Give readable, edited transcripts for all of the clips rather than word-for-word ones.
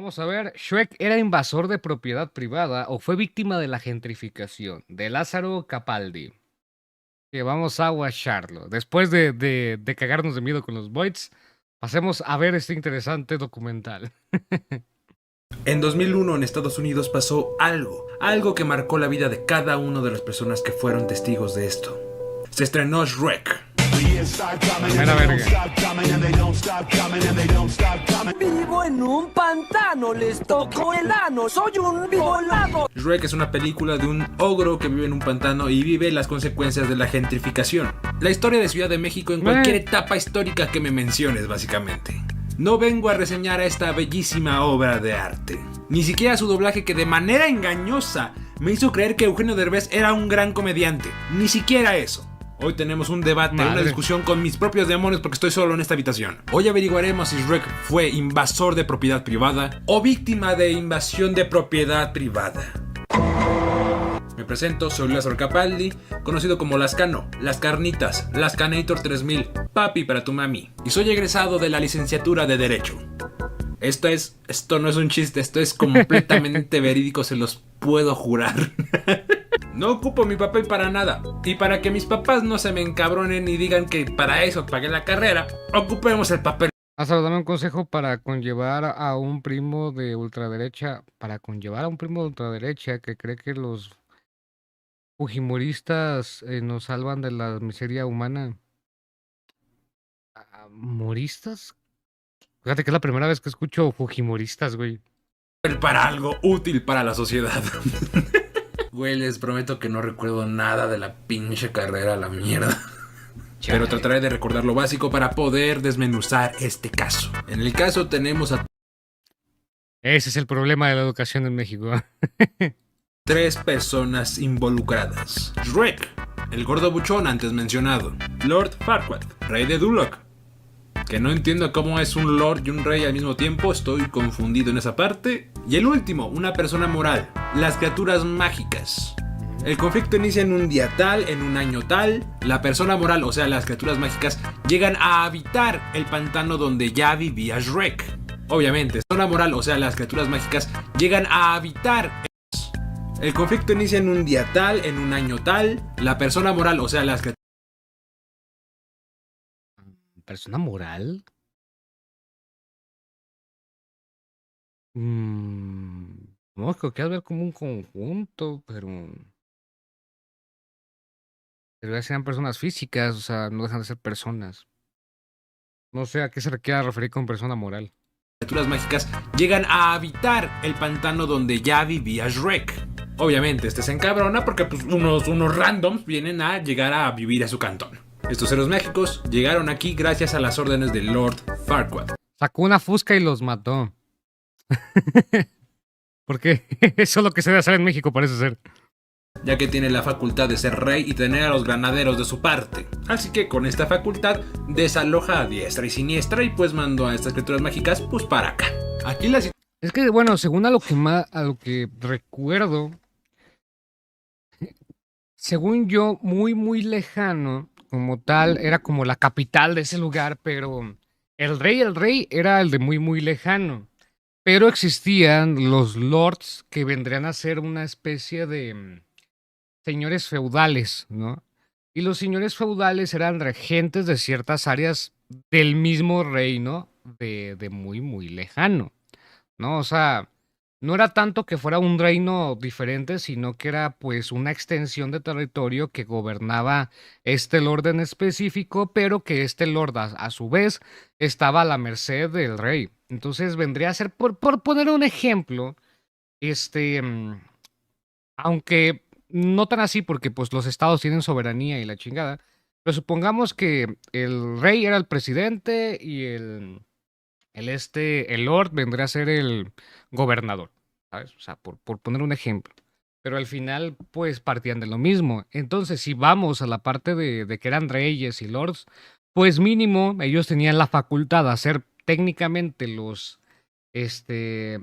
Vamos a ver, ¿Shrek era invasor de propiedad privada o fue víctima de la gentrificación? De Lázaro Capaldi. Que vamos a watcharlo. Después de cagarnos de miedo con los Voids, pasemos a ver este interesante documental. En 2001 en Estados Unidos pasó algo que marcó la vida de cada una de las personas que fueron testigos de esto. Se estrenó Shrek. Primera verga. Vivo en un pantano, les tocó el ano, soy un violado. Shrek es una película de un ogro que vive en un pantano y vive las consecuencias de la gentrificación. La historia de Ciudad de México en cualquier etapa histórica que me menciones, básicamente. No vengo a reseñar a esta bellísima obra de arte. Ni siquiera su doblaje, que de manera engañosa me hizo creer que Eugenio Derbez era un gran comediante. Ni siquiera eso. Hoy tenemos un debate, una discusión con mis propios demonios porque estoy solo en esta habitación. Hoy averiguaremos si Shrek fue invasor de propiedad privada o víctima de invasión de propiedad privada. Me presento, soy Lázaro Capaldi, conocido como Lascano, Las Carnitas, Lascanator 3000, papi para tu mami. Y soy egresado de la licenciatura de Derecho. Esto no es un chiste, esto es completamente verídico, se los puedo jurar. No ocupo mi papel para nada. Y para que mis papás no se me encabronen y digan que para eso pagué la carrera, ocupemos el papel. Lázaro, dame un consejo para conllevar a un primo de ultraderecha. Para conllevar a un primo de ultraderecha que cree que los fujimoristas nos salvan de la miseria humana. ¿Moristas? Fíjate que es la primera vez que escucho fujimoristas, güey. Para algo útil para la sociedad. Güey, les prometo que no recuerdo nada de la pinche carrera, la mierda. Pero trataré de recordar lo básico para poder desmenuzar este caso. En el caso tenemos a... Ese es el problema de la educación en México. 3 personas involucradas. Shrek, el gordo buchón antes mencionado. Lord Farquaad, rey de Duloc. Que no entiendo cómo es un lord y un rey al mismo tiempo, estoy confundido en esa parte. Y el último, una persona moral, las criaturas mágicas. El conflicto inicia en un día tal, en un año tal. La persona moral, o sea, las criaturas mágicas, llegan a habitar el pantano donde ya vivía Shrek. Obviamente, persona moral, o sea, las criaturas mágicas, llegan a habitar. El conflicto inicia en un día tal, en un año tal. La persona moral, o sea, las criaturas... ¿Persona moral? No, creo que hay que ver como un conjunto, pero ya sean personas físicas, o sea, no dejan de ser personas. No sé a qué se quiera referir con persona moral. Las criaturas mágicas llegan a habitar el pantano donde ya vivía Shrek. Obviamente, este se encabrona porque pues, unos randoms vienen a llegar a vivir a su cantón. Estos seres mágicos llegaron aquí gracias a las órdenes de Lord Farquaad. Sacó una fusca y los mató. Porque eso es lo que se debe hacer en México, parece ser. Ya que tiene la facultad de ser rey y tener a los granaderos de su parte. Así que con esta facultad desaloja a diestra y siniestra y pues mandó a estas criaturas mágicas pues para acá. Aquí la... Es que bueno, según a lo que recuerdo, según yo, muy lejano, como tal, era como la capital de ese lugar, pero el rey era el de muy lejano. Pero existían los lords que vendrían a ser una especie de señores feudales, ¿no? Y los señores feudales eran regentes de ciertas áreas del mismo reino de muy lejano, ¿no? O sea, no era tanto que fuera un reino diferente, sino que era pues una extensión de territorio que gobernaba este lord en específico, pero que este lord a su vez estaba a la merced del rey. Entonces vendría a ser, por poner un ejemplo, aunque no tan así porque pues los estados tienen soberanía y la chingada, pero supongamos que el rey era el presidente y el lord vendría a ser el gobernador, ¿sabes? O sea, por poner un ejemplo. Pero al final, pues partían de lo mismo. Entonces, si vamos a la parte de que eran reyes y lords, pues mínimo ellos tenían la facultad de hacer técnicamente los,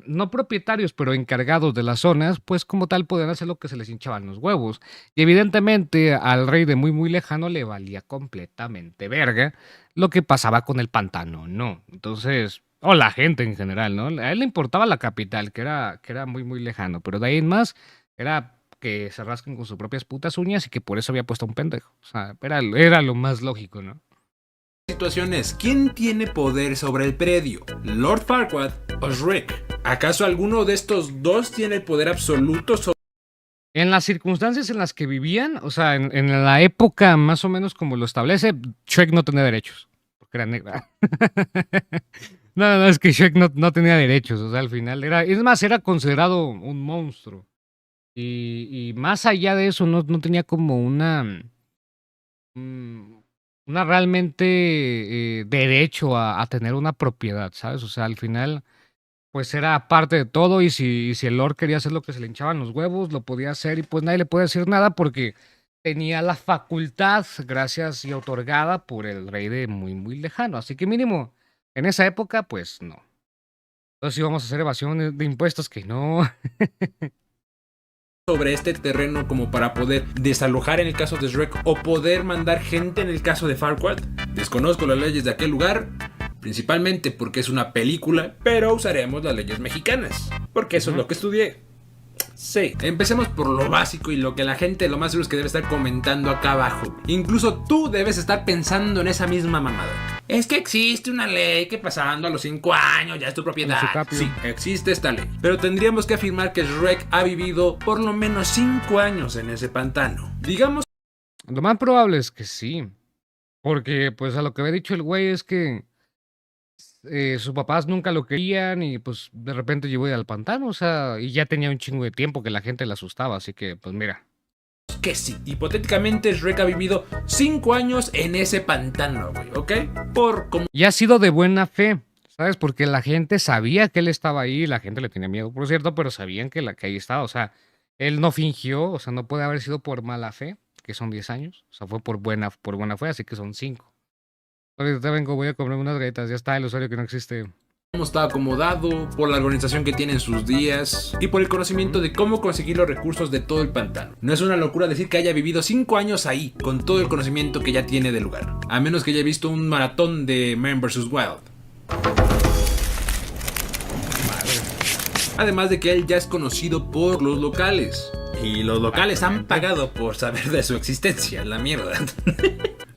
no propietarios, pero encargados de las zonas, pues como tal podían hacer lo que se les hinchaban los huevos. Y evidentemente al rey de muy lejano le valía completamente verga lo que pasaba con el pantano, ¿no? Entonces, O la gente en general, ¿no? A él le importaba la capital, que era muy, muy lejano. Pero de ahí en más, era que se rasquen con sus propias putas uñas y que por eso había puesto a un pendejo. O sea, era lo más lógico, ¿no? Situación es, ¿quién tiene poder sobre el predio? ¿Lord Farquaad o Shrek? ¿Acaso alguno de estos dos tiene el poder absoluto sobre En las circunstancias en las que vivían, o sea, en la época más o menos como lo establece, Shrek no tenía derechos, porque era negra. No, no, es que Shrek no tenía derechos, o sea, al final es más, era considerado un monstruo. Y más allá de eso, no tenía como mm, una realmente derecho a tener una propiedad, ¿sabes? O sea, al final pues era parte de todo y si el Lord quería hacer lo que se le hinchaban los huevos, lo podía hacer y pues nadie le puede decir nada porque tenía la facultad, gracias y otorgada por el rey de muy, muy lejano. Así que mínimo, en esa época, pues no. Entonces íbamos a hacer evasión de impuestos que no. este terreno como para poder desalojar en el caso de Shrek o poder mandar gente en el caso de Farquaad? Desconozco las leyes de aquel lugar, principalmente porque es una película, pero usaremos las leyes mexicanas, porque eso es lo que estudié. Sí, empecemos por lo básico y lo que la gente lo más seguro es que debe estar comentando acá abajo. Incluso tú debes estar pensando en esa misma mamada. Es que existe una ley que pasando a los 5 años ya es tu propiedad. Sí, existe esta ley. Pero tendríamos que afirmar que Shrek ha vivido por lo menos 5 años en ese pantano. Digamos. Lo más probable es que sí. Porque pues a lo que había dicho el güey es que sus papás nunca lo querían y pues de repente llegó al pantano, o sea, y ya tenía un chingo de tiempo que la gente le asustaba, así que pues mira. Que sí, hipotéticamente Shrek ha vivido 5 años en ese pantano, güey, ¿ok? Y ha sido de buena fe, ¿sabes? Porque la gente sabía que él estaba ahí, la gente le tenía miedo, por cierto, pero sabían que ahí estaba, o sea, él no fingió, o sea, no puede haber sido por mala fe, que son 10 años, o sea, fue por buena fe, así que son 5. Ahorita vengo, voy a comer unas galletas, ya está el usuario que no existe. Cómo está acomodado, por la organización que tiene en sus días y por el conocimiento de cómo conseguir los recursos de todo el pantano. No es una locura decir que haya vivido 5 años ahí, con todo el conocimiento que ya tiene del lugar, a menos que haya visto un maratón de Man vs. Wild. Además de que él ya es conocido por los locales. Y los locales han pagado por saber de su existencia, la mierda.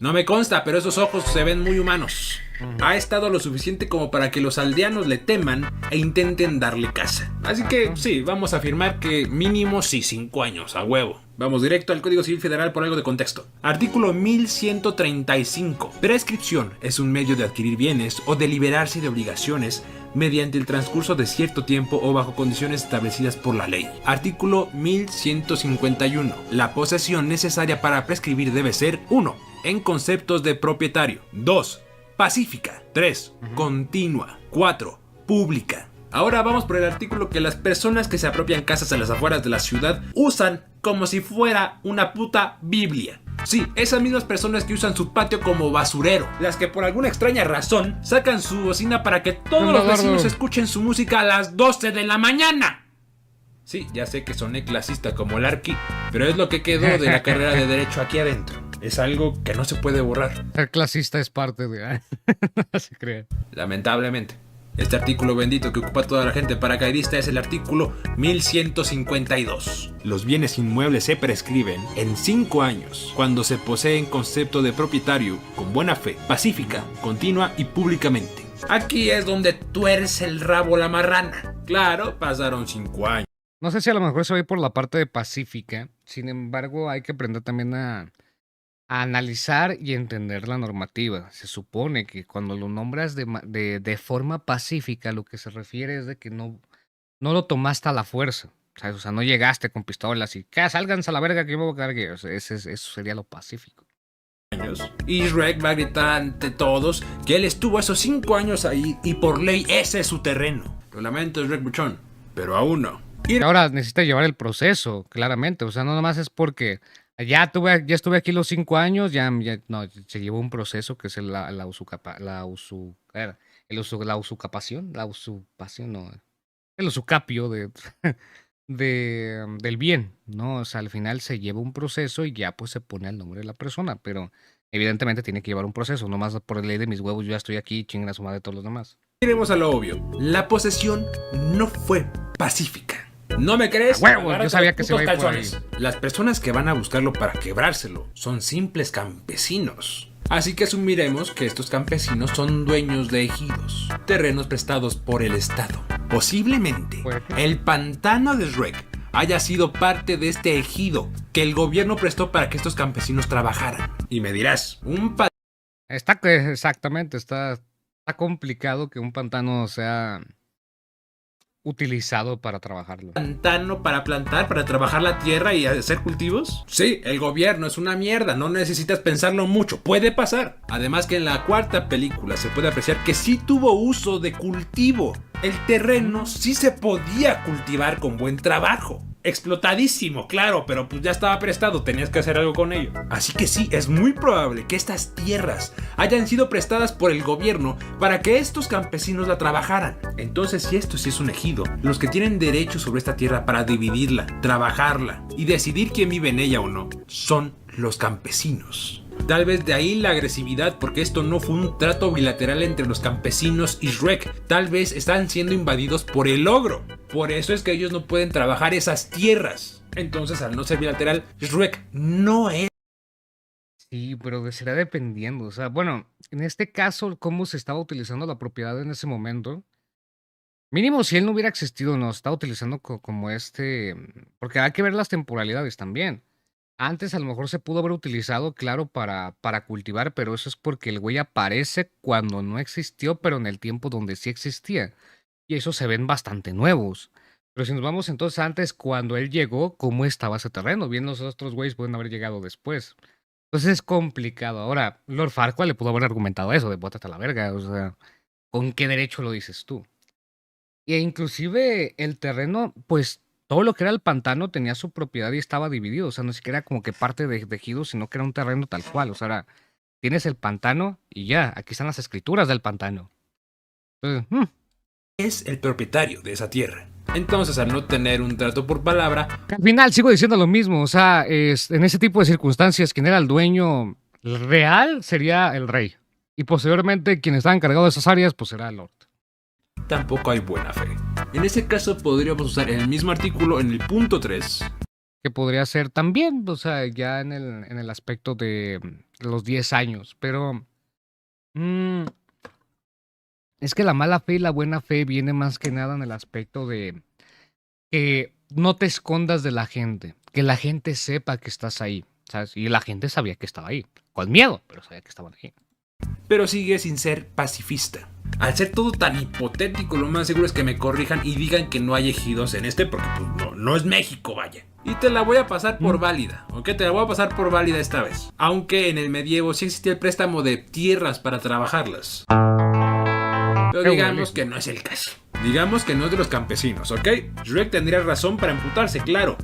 No me consta, pero esos ojos se ven muy humanos. Ha estado lo suficiente como para que los aldeanos le teman e intenten darle caza. Así que sí, vamos a afirmar que mínimo sí, 5 años, a huevo. Vamos directo al Código Civil Federal por algo de contexto. Artículo 1135. Prescripción es un medio de adquirir bienes o de liberarse de obligaciones mediante el transcurso de cierto tiempo o bajo condiciones establecidas por la ley. Artículo 1151. La posesión necesaria para prescribir debe ser 1. En conceptos de propietario. 2. Pacífica. 3. Continua. 4. Pública. Ahora vamos por el artículo que las personas que se apropian casas a las afueras de la ciudad usan como si fuera una puta Biblia. Sí, esas mismas personas que usan su patio como basurero, las que por alguna extraña razón sacan su bocina para que todos los vecinos escuchen su música a las 12 de la mañana. Sí, ya sé que soné clasista como el Arqui, pero es lo que quedó de la carrera de Derecho aquí adentro. Es algo que no se puede borrar. Ser clasista es parte de... No se cree. Lamentablemente. Este artículo bendito que ocupa a toda la gente paracaidista es el artículo 1152. Los bienes inmuebles se prescriben en 5 años cuando se posee en concepto de propietario con buena fe, pacífica, continua y públicamente. Aquí es donde tuerce el rabo la marrana. Claro, pasaron 5 años. No sé si a lo mejor se va a ir por la parte de pacífica, sin embargo hay que aprender también a analizar y entender la normativa. Se supone que cuando lo nombras de forma pacífica, lo que se refiere es de que no lo tomaste a la fuerza. ¿Sabes? O sea, no llegaste con pistolas y sálganse a la verga que yo me voy a cargar. O sea, eso sería lo pacífico. Y Shrek va a gritar ante todos que él estuvo esos 5 años ahí y por ley ese es su terreno. Lo lamento, Shrek Buchón, pero aún no. Y ahora necesita llevar el proceso, claramente. O sea, no nomás es porque ya estuve aquí los 5 años, no, se llevó un proceso que es la usucapación, no, el usucapio del bien, ¿no? O sea, al final se lleva un proceso y ya pues se pone el nombre de la persona, pero evidentemente tiene que llevar un proceso, nomás por ley de mis huevos yo ya estoy aquí, chingan a su madre todos los demás. Iremos a lo obvio. La posesión no fue pacífica. ¿No me crees? ¡Huevo! Yo sabía que se iba a ir por ahí. Las personas que van a buscarlo para quebrárselo son simples campesinos. Así que asumiremos que estos campesinos son dueños de ejidos, terrenos prestados por el Estado. Posiblemente el pantano de Shrek haya sido parte de este ejido que el gobierno prestó para que estos campesinos trabajaran. Y me dirás, Exactamente, está complicado que un pantano sea utilizado para trabajarlo. ¿Pantano para plantar, para trabajar la tierra y hacer cultivos? Sí, el gobierno es una mierda, no necesitas pensarlo mucho, puede pasar. Además que en la cuarta película se puede apreciar que sí tuvo uso de cultivo. El terreno sí se podía cultivar con buen trabajo. Explotadísimo, claro, pero pues ya estaba prestado, tenías que hacer algo con ello. Así que sí, es muy probable que estas tierras hayan sido prestadas por el gobierno para que estos campesinos la trabajaran. Entonces, si esto sí es un ejido, los que tienen derecho sobre esta tierra para dividirla, trabajarla y decidir quién vive en ella o no, son los campesinos. Tal vez de ahí la agresividad, porque esto no fue un trato bilateral entre los campesinos y Shrek. Tal vez están siendo invadidos por el ogro. Por eso es que ellos no pueden trabajar esas tierras. Entonces, al no ser bilateral, Shrek no es... Sí, pero será dependiendo. O sea, bueno, en este caso, cómo se estaba utilizando la propiedad en ese momento. Mínimo, si él no hubiera existido, no, estaba utilizando como porque hay que ver las temporalidades también. Antes a lo mejor se pudo haber utilizado, claro, para cultivar, pero eso es porque el güey aparece cuando no existió, pero en el tiempo donde sí existía. Y esos se ven bastante nuevos. Pero si nos vamos entonces antes, cuando él llegó, ¿cómo estaba ese terreno? Bien, los otros güeyes pueden haber llegado después. Entonces es complicado. Ahora, Lord Farquaad le pudo haber argumentado eso, de bótate a la verga. O sea, ¿con qué derecho lo dices tú? E inclusive el terreno, pues todo lo que era el pantano tenía su propiedad y estaba dividido. O sea, no siquiera como que parte de ejido, sino que era un terreno tal cual. O sea, tienes el pantano y ya, aquí están las escrituras del pantano. Entonces, es el propietario de esa tierra. Entonces, al no tener un trato por palabra... Al final sigo diciendo lo mismo. O sea, en ese tipo de circunstancias, quien era el dueño real sería el rey. Y posteriormente, quien estaba encargado de esas áreas, pues era el lord. Tampoco hay buena fe. En ese caso podríamos usar el mismo artículo en el punto 3. Que podría ser también, o sea, ya en el aspecto de los 10 años. Pero es que la mala fe y la buena fe viene más que nada en el aspecto de que no te escondas de la gente. Que la gente sepa que estás ahí, ¿sabes? Y la gente sabía que estaba ahí. Con miedo, pero sabía que estaban ahí. Pero sigue sin ser pacifista. Al ser todo tan hipotético, lo más seguro es que me corrijan y digan que no hay ejidos en porque pues no es México, vaya. Y te la voy a pasar por válida, ¿ok? Te la voy a pasar por válida esta vez. Aunque en el medievo sí existía el préstamo de tierras para trabajarlas. Pero digamos que no es el caso. Digamos que no es de los campesinos, ¿ok? Shrek tendría razón para emputarse, claro.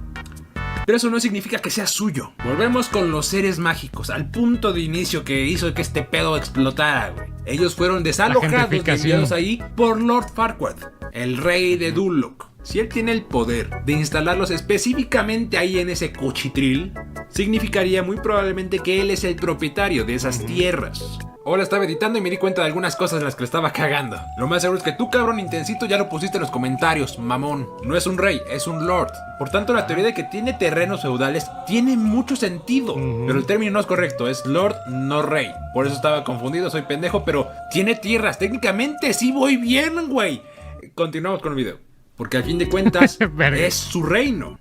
Pero eso no significa que sea suyo. Volvemos con los seres mágicos, al punto de inicio que hizo que este pedo explotara, güey. Ellos fueron desalojados y enviados ahí por Lord Farquaad, el rey de Duloc. Si él tiene el poder de instalarlos específicamente ahí en ese cuchitril, significaría muy probablemente que él es el propietario de esas tierras. Ahora estaba editando y me di cuenta de algunas cosas en las que le estaba cagando. Lo más seguro es que tú, cabrón intensito, ya lo pusiste en los comentarios, mamón. No es un rey, es un lord. Por tanto, la teoría de que tiene terrenos feudales tiene mucho sentido. Pero el término no es correcto, es lord, no rey. Por eso estaba confundido, soy pendejo, pero tiene tierras. Técnicamente sí voy bien, güey. Continuamos con el video. Porque al fin de cuentas, es su reino.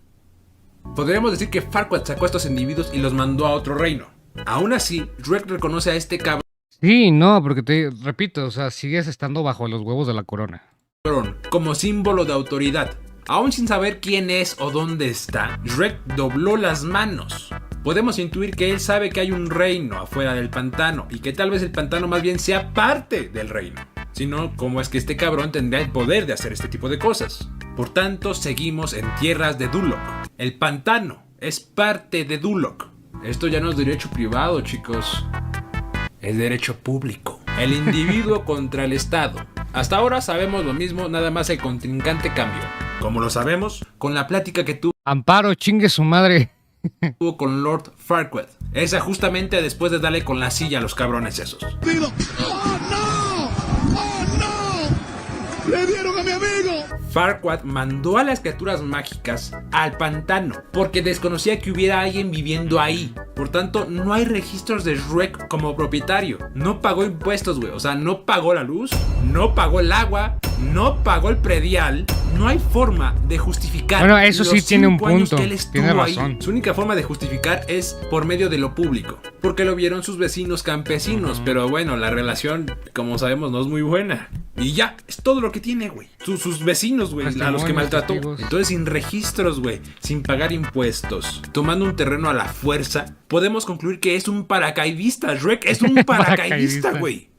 Podríamos decir que Farquaad sacó a estos individuos y los mandó a otro reino. Aún así, Shrek reconoce a este cabrón Sí, no, porque te repito, o sea, sigues estando bajo los huevos de la corona. como símbolo de autoridad. Aún sin saber quién es o dónde está, Shrek dobló las manos. Podemos intuir que él sabe que hay un reino afuera del pantano y que tal vez el pantano más bien sea parte del reino. Si no, ¿cómo es que este cabrón tendría el poder de hacer este tipo de cosas? Por tanto, seguimos en tierras de Duloc. El pantano es parte de Duloc. Esto ya no es derecho privado, chicos. Es derecho público. El individuo contra el Estado. Hasta ahora sabemos lo mismo, nada más el contrincante cambió. ¿Cómo lo sabemos? Con la plática que tuvo Amparo, chingue su madre. con Lord Farquaad. Esa justamente después de darle con la silla a los cabrones esos. ¡Oh, no! ¡Oh, no! Farquaad mandó a las criaturas mágicas al pantano porque desconocía que hubiera alguien viviendo ahí. Por tanto, no hay registros de Shrek como propietario. No pagó impuestos, güey. O sea, no pagó la luz, no pagó el agua, no pagó el predial. No hay forma de justificar. Bueno, eso sí tiene un 5 años punto. que él estuvo Tiene razón. ahí. Su única forma de justificar es por medio de lo público, porque lo vieron sus vecinos campesinos. Pero bueno, la relación, como sabemos, no es muy buena. Y ya, es todo lo que tiene, güey. Sus vecinos, güey, a los que maltrató. Testigos. Entonces, sin registros, güey, sin pagar impuestos, tomando un terreno a la fuerza, podemos concluir que es un paracaidista. Shrek es un paracaidista, güey.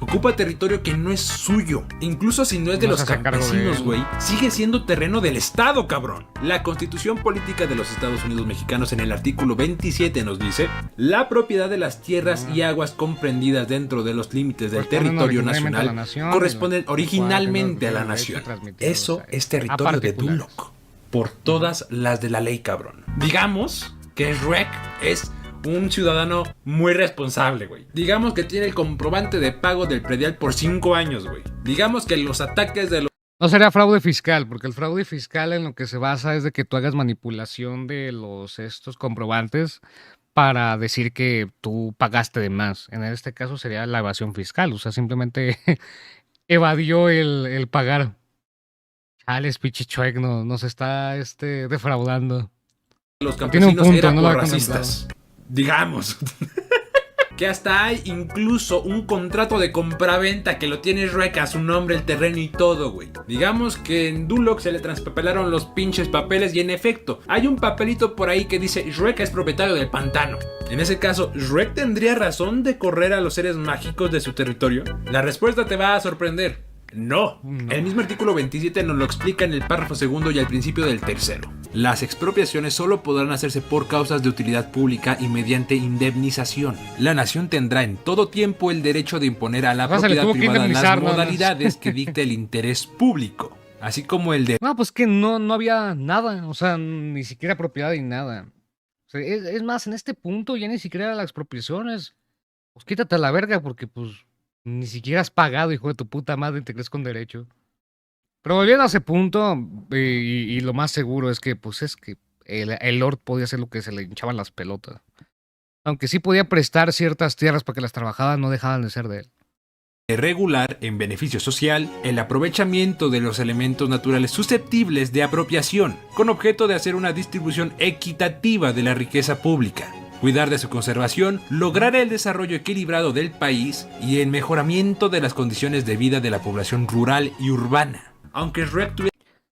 Ocupa territorio que no es suyo. Incluso si no es de No los se hace cargo de campesinos, él. güey, sigue siendo terreno del Estado, cabrón. La Constitución Política de los Estados Unidos Mexicanos en el artículo 27 nos dice: la propiedad de las tierras y aguas comprendidas dentro de los límites del Corresponden territorio originalmente nacional a la nación, corresponden y los originalmente a la cuales no nación. tienen derecho a transmitirlos Eso a es territorio de particulares. Duloc. Por todas las de la ley, cabrón. Digamos que Shrek es un ciudadano muy responsable, güey. Digamos que tiene el comprobante de pago del predial por 5 años, güey. Digamos que los ataques de los No sería fraude fiscal, porque el fraude fiscal en lo que se basa es de que tú hagas manipulación de estos comprobantes para decir que tú pagaste de más. En este caso sería la evasión fiscal, o sea, simplemente evadió el pagar. Chales, pinche Shrek, nos está defraudando. Tiene un campesinos punto, eran no lo había racistas. Digamos. Que hasta hay incluso un contrato de compraventa que lo tiene Shrek a su nombre, el terreno y todo, güey. Digamos que en Duloc se le transpapelaron los pinches papeles y en efecto, hay un papelito por ahí que dice Shrek es propietario del pantano. En ese caso, ¿Shrek tendría razón de correr a los seres mágicos de su territorio? La respuesta te va a sorprender. No. El mismo artículo 27 nos lo explica en el párrafo segundo y al principio del tercero. Las expropiaciones solo podrán hacerse por causas de utilidad pública y mediante indemnización. La nación tendrá en todo tiempo el derecho de imponer a la O sea, se le propiedad tuvo que privada las indemnizar, nada más. modalidades que dicte el interés público, así como el de No, pues que no había nada, o sea, ni siquiera propiedad ni nada. O sea, es más, en este punto ya ni siquiera las expropiaciones. Pues quítate a la verga porque pues ni siquiera has pagado, hijo de tu puta madre, y te crees con derecho. Pero volviendo a ese punto, y lo más seguro es que el Lord podía hacer lo que se le hinchaban las pelotas. Aunque sí podía prestar ciertas tierras para que las trabajadas no dejaban de ser de él. regular en beneficio social el aprovechamiento de los elementos naturales susceptibles de apropiación, con objeto de hacer una distribución equitativa de la riqueza pública, cuidar de su conservación, lograr el desarrollo equilibrado del país y el mejoramiento de las condiciones de vida de la población rural y urbana. Aunque Shrek tuviera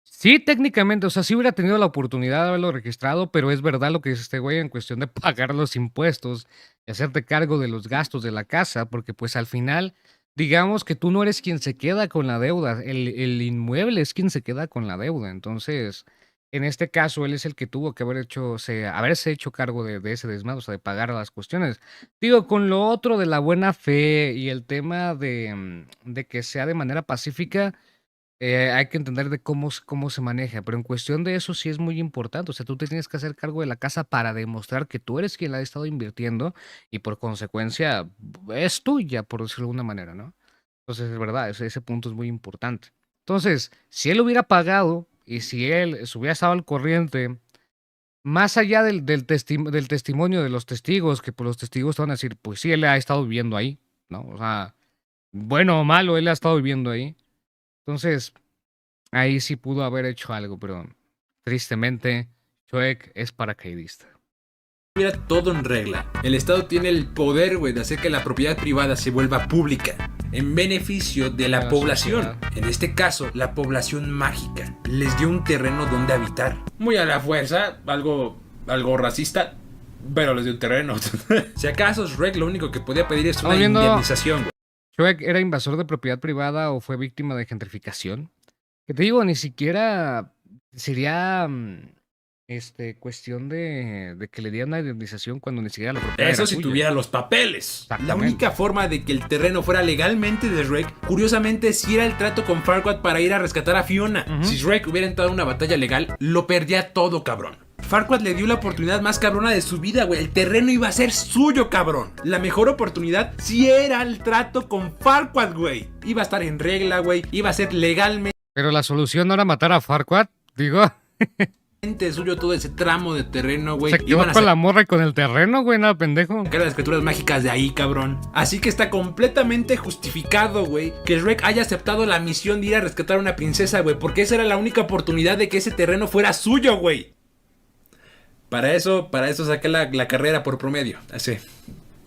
Sí, técnicamente, o sea, sí hubiera tenido la oportunidad de haberlo registrado, pero es verdad lo que dice este güey en cuestión de pagar los impuestos y hacerte cargo de los gastos de la casa, porque pues al final, digamos que tú no eres quien se queda con la deuda, el inmueble es quien se queda con la deuda. Entonces, en este caso, él es el que tuvo que haberse hecho cargo de ese desmadre, o sea, de pagar las cuestiones. Digo, con lo otro de la buena fe y el tema de que sea de manera pacífica, hay que entender de cómo se maneja, pero en cuestión de eso sí es muy importante. O sea, tú te tienes que hacer cargo de la casa para demostrar que tú eres quien la ha estado invirtiendo y por consecuencia es tuya, por decirlo de alguna manera, ¿no? Entonces es verdad, ese punto es muy importante. Entonces, si él hubiera pagado y si él se hubiera estado al corriente, más allá del testimonio de los testigos, que pues los testigos te van a decir, pues sí, él ha estado viviendo ahí, ¿no? O sea, bueno o malo, él ha estado viviendo ahí. Entonces, ahí sí pudo haber hecho algo, pero tristemente, Shrek es paracaidista. todo en regla, el Estado tiene el poder, güey, de hacer que la propiedad privada se vuelva pública, en beneficio de la población. sociedad. En este caso, la población mágica les dio un terreno donde habitar. Muy a la fuerza, algo racista, pero les dio un terreno. Si acaso Shrek lo único que podía pedir es una Estamos viendo- indemnización, güey. ¿Shrek era invasor de propiedad privada o fue víctima de gentrificación? Que te digo, ni siquiera sería cuestión de que le dieran una indemnización cuando ni siquiera la propiedad Eso era si suya. tuviera los papeles. La Exactamente. única forma de que el terreno fuera legalmente de Shrek, curiosamente, sí era el trato con Farquaad para ir a rescatar a Fiona. Ujú. Si Shrek hubiera entrado en una batalla legal, lo perdía todo, cabrón. Farquaad le dio la oportunidad más cabrona de su vida, güey. El terreno iba a ser suyo, cabrón. La mejor oportunidad sí era el trato con Farquaad, güey. Iba a estar en regla, güey. Iba a ser legalmente Pero la solución no era matar a Farquaad, digo. Suyo todo ese tramo de terreno, güey. Se quedó con la morra y con el terreno, güey, nada pendejo. Sacar las criaturas mágicas de ahí, cabrón. Así que está completamente justificado, güey, que Shrek haya aceptado la misión de ir a rescatar a una princesa, güey, porque esa era la única oportunidad de que ese terreno fuera suyo, güey. Para eso saqué la carrera por promedio, así.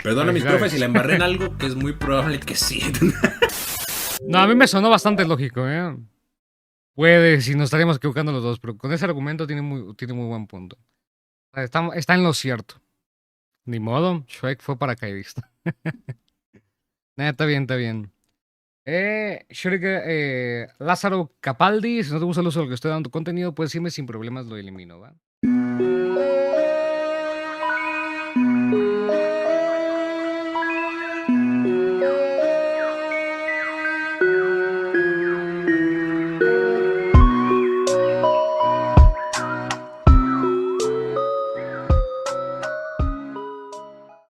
Perdona mis profes si la embarré en algo, que es muy probable que sí. No, a mí me sonó bastante lógico, ¿eh? Puede, si nos estaríamos equivocando los dos, pero con ese argumento tiene muy buen punto. Está en lo cierto. Ni modo, Shrek fue paracaidista. Está bien, está bien. Shrek, Lázaro Capaldi, si no te gusta el uso de lo que estoy dando tu contenido, puedes decirme sin problemas, lo elimino, ¿va?